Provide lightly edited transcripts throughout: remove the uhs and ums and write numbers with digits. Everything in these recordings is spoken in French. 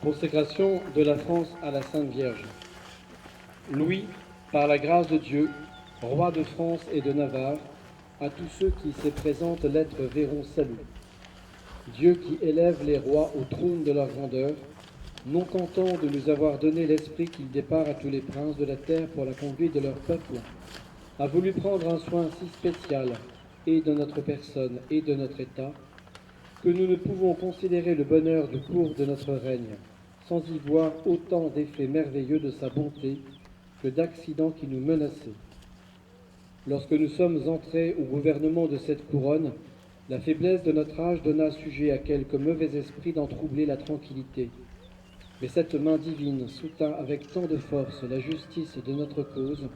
Consécration de la France à la Sainte Vierge. Louis, par la grâce de Dieu, roi de France et de Navarre, à tous ceux qui se présentent l'être verront salut. Dieu qui élève les rois au trône de leur grandeur, non content de nous avoir donné l'esprit qu'il départ à tous les princes de la terre pour la conduite de leur peuple, a voulu prendre un soin si spécial, et de notre personne et de notre état, que nous ne pouvons considérer le bonheur du cours de notre règne, sans y voir autant d'effets merveilleux de sa bonté que d'accidents qui nous menaçaient. Lorsque nous sommes entrés au gouvernement de cette couronne, la faiblesse de notre âge donna sujet à quelque mauvais esprit d'en troubler la tranquillité. Mais cette main divine soutint avec tant de force la justice de notre cause,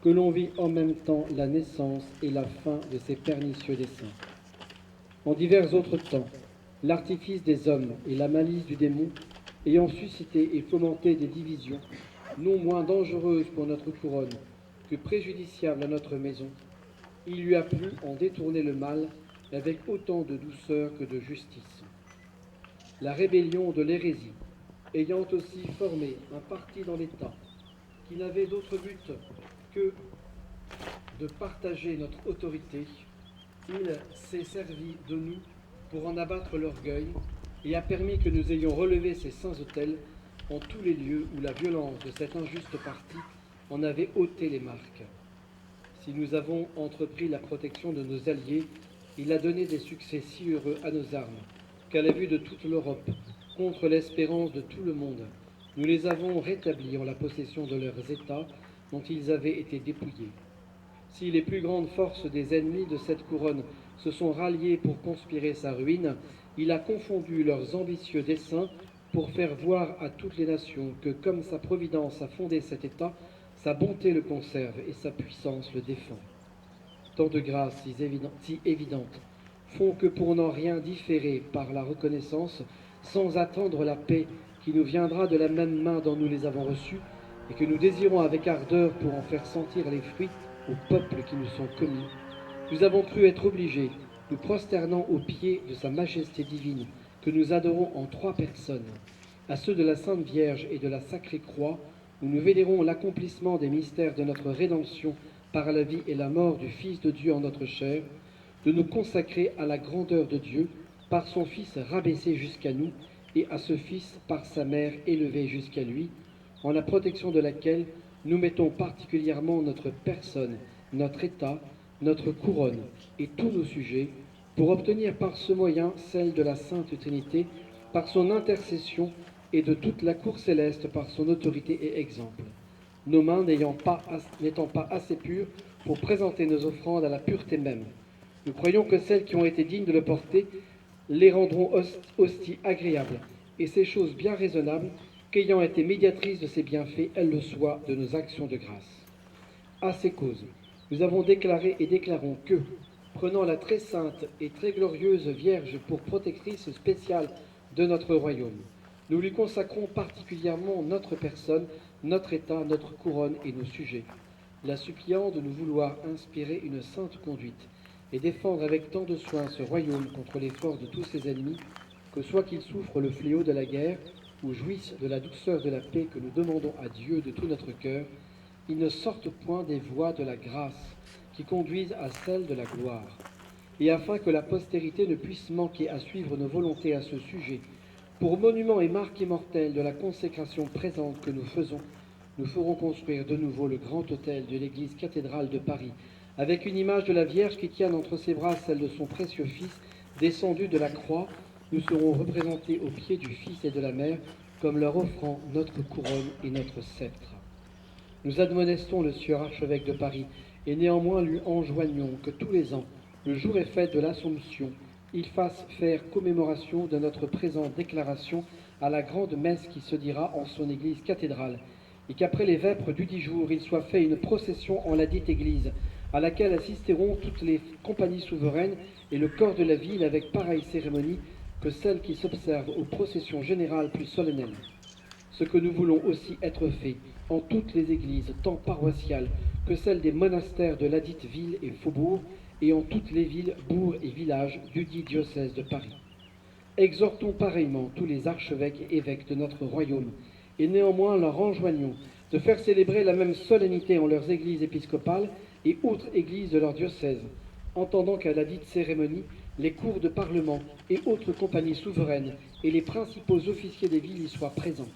que l'on vit en même temps la naissance et la fin de ces pernicieux desseins. En divers autres temps, l'artifice des hommes et la malice du démon ayant suscité et fomenté des divisions, non moins dangereuses pour notre couronne que préjudiciables à notre maison, il lui a plu en détourner le mal avec autant de douceur que de justice. La rébellion de l'hérésie, ayant aussi formé un parti dans l'État, qui n'avait d'autre but que de partager notre autorité, il s'est servi de nous pour en abattre l'orgueil et a permis que nous ayons relevé ces saints autels en tous les lieux où la violence de cet injuste parti en avait ôté les marques. Si nous avons entrepris la protection de nos alliés, il a donné des succès si heureux à nos armes qu'à la vue de toute l'Europe, contre l'espérance de tout le monde, nous les avons rétablis en la possession de leurs États dont ils avaient été dépouillés. Si les plus grandes forces des ennemis de cette couronne se sont ralliées pour conspirer sa ruine, il a confondu leurs ambitieux desseins pour faire voir à toutes les nations que, comme sa providence a fondé cet État, sa bonté le conserve et sa puissance le défend. Tant de grâces si évidentes font que pour n'en rien différer par la reconnaissance, sans attendre la paix qui nous viendra de la même main dont nous les avons reçues, et que nous désirons avec ardeur pour en faire sentir les fruits aux peuples qui nous sont commis, nous avons cru être obligés, nous prosternant aux pieds de sa majesté divine, que nous adorons en trois personnes, à ceux de la Sainte Vierge et de la Sacrée Croix, où nous vénérons l'accomplissement des mystères de notre rédemption par la vie et la mort du Fils de Dieu en notre chair, de nous consacrer à la grandeur de Dieu par son Fils rabaissé jusqu'à nous, et à ce Fils par sa mère élevée jusqu'à lui, en la protection de laquelle nous mettons particulièrement notre personne, notre état, notre couronne et tous nos sujets, pour obtenir par ce moyen celle de la Sainte Trinité, par son intercession, et de toute la cour céleste par son autorité et exemple. Nos mains n'étant pas assez pures pour présenter nos offrandes à la pureté même, nous croyons que celles qui ont été dignes de le porter les rendront aussi agréables, et ces choses bien raisonnables, qu'ayant été médiatrices de ces bienfaits, elles le soient de nos actions de grâce. À ces causes, nous avons déclaré et déclarons que, prenant la très sainte et très glorieuse Vierge pour protectrice spéciale de notre royaume, nous lui consacrons particulièrement notre personne, notre état, notre couronne et nos sujets, la suppliant de nous vouloir inspirer une sainte conduite et défendre avec tant de soin ce royaume contre les forces de tous ses ennemis, que soit qu'il souffre le fléau de la guerre ou jouisse de la douceur de la paix que nous demandons à Dieu de tout notre cœur, il ne sorte point des voies de la grâce qui conduisent à celle de la gloire. Et afin que la postérité ne puisse manquer à suivre nos volontés à ce sujet, pour monument et marque immortelle de la consécration présente que nous faisons, nous ferons construire de nouveau le grand autel de l'église cathédrale de Paris, avec une image de la Vierge qui tient entre ses bras celle de son précieux Fils, descendu de la croix. Nous serons représentés aux pieds du Fils et de la Mère, comme leur offrant notre couronne et notre sceptre. Nous admonestons le sieur archevêque de Paris, et néanmoins lui enjoignons que tous les ans, le jour et fête de l'Assomption, il fasse faire commémoration de notre présente déclaration à la grande messe qui se dira en son église cathédrale, et qu'après les vêpres du 10 jours, il soit fait une procession en la dite église, à laquelle assisteront toutes les compagnies souveraines et le corps de la ville avec pareille cérémonie que celle qui s'observe aux processions générales plus solennelles. Ce que nous voulons aussi être fait en toutes les églises, tant paroissiales que celles des monastères de ladite ville et faubourg, et en toutes les villes, bourgs et villages du dit diocèse de Paris. Exhortons pareillement tous les archevêques et évêques de notre royaume, et néanmoins leur enjoignons de faire célébrer la même solennité en leurs églises épiscopales et autres églises de leur diocèse, entendant qu'à la dite cérémonie, les cours de parlement et autres compagnies souveraines et les principaux officiers des villes y soient présents.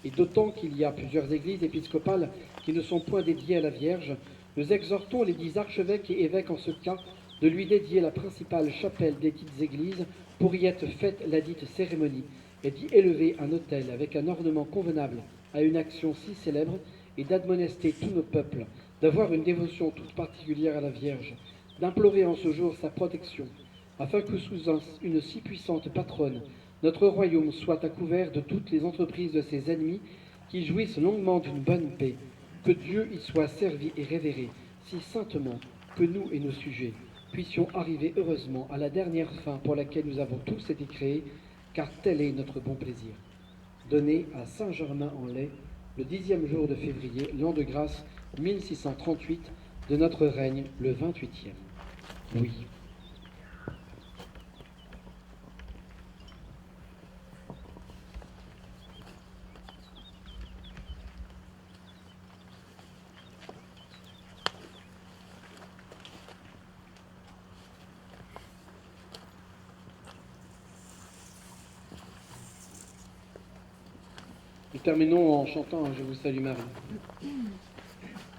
Et d'autant qu'il y a plusieurs églises épiscopales qui ne sont point dédiées à la Vierge, nous exhortons les 10 archevêques et évêques en ce cas de lui dédier la principale chapelle des dites églises pour y être faite la dite cérémonie, et d'y élever un autel avec un ornement convenable à une action si célèbre, et d'admonester tous nos peuples d'avoir une dévotion toute particulière à la Vierge, d'implorer en ce jour sa protection, afin que sous une si puissante patronne, notre royaume soit à couvert de toutes les entreprises de ses ennemis, qui jouissent longuement d'une bonne paix, que Dieu y soit servi et révéré, si saintement que nous et nos sujets puissions arriver heureusement à la dernière fin pour laquelle nous avons tous été créés, car tel est notre bon plaisir. Donné à Saint-Germain-en-Laye, le 10e jour de février, l'an de grâce 1638, de notre règne, le 28e. Oui. Nous terminons en chantant « Je vous salue Marie ».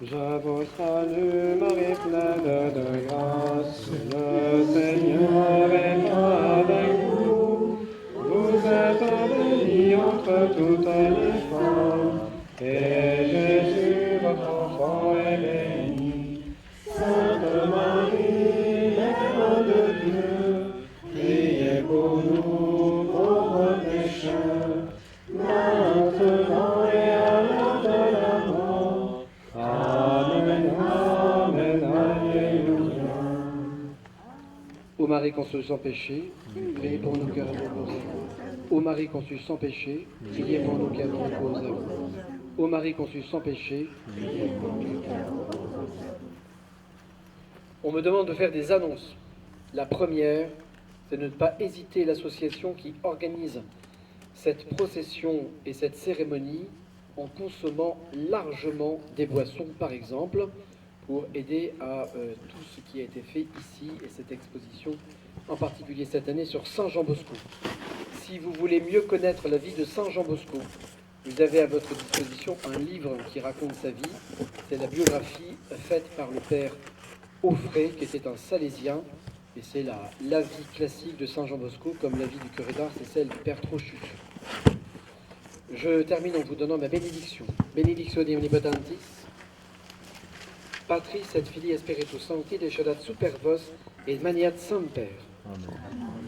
Je vous salue Marie, pleine de grâce, le Seigneur est avec vous. Vous êtes bénie entre toutes les femmes, et Jésus, votre enfant, est béni. Sainte Marie, Mère de Dieu, priez pour nous pauvres pécheurs, maintenant et à l'heure de la mort. Amen, Amen, Alléluia. Ô Marie conçue sans péché, priez pour nous cœurs opposés. Ô Marie conçue sans péché, priez pour nous cœurs opposés. Ô Marie conçue sans péché, priez pour nous cœurs opposés. On me demande de faire des annonces. La première, c'est de ne pas hésiter l'association qui organise cette procession et cette cérémonie en consommant largement des boissons, par exemple, pour aider à tout ce qui a été fait ici et cette exposition, en particulier cette année, sur Saint Jean Bosco. Si vous voulez mieux connaître la vie de Saint Jean Bosco, vous avez à votre disposition un livre qui raconte sa vie. C'est la biographie faite par le père Auffray, qui était un salésien, et c'est la vie classique de Saint Jean Bosco, comme la vie du curé d'Ars, c'est celle du père Trochus. Je termine en vous donnant ma bénédiction. Benedictionem omnipotentis, Patris et Filii et Spiritus Sancti, descedat super vos et maniat semper. Amen.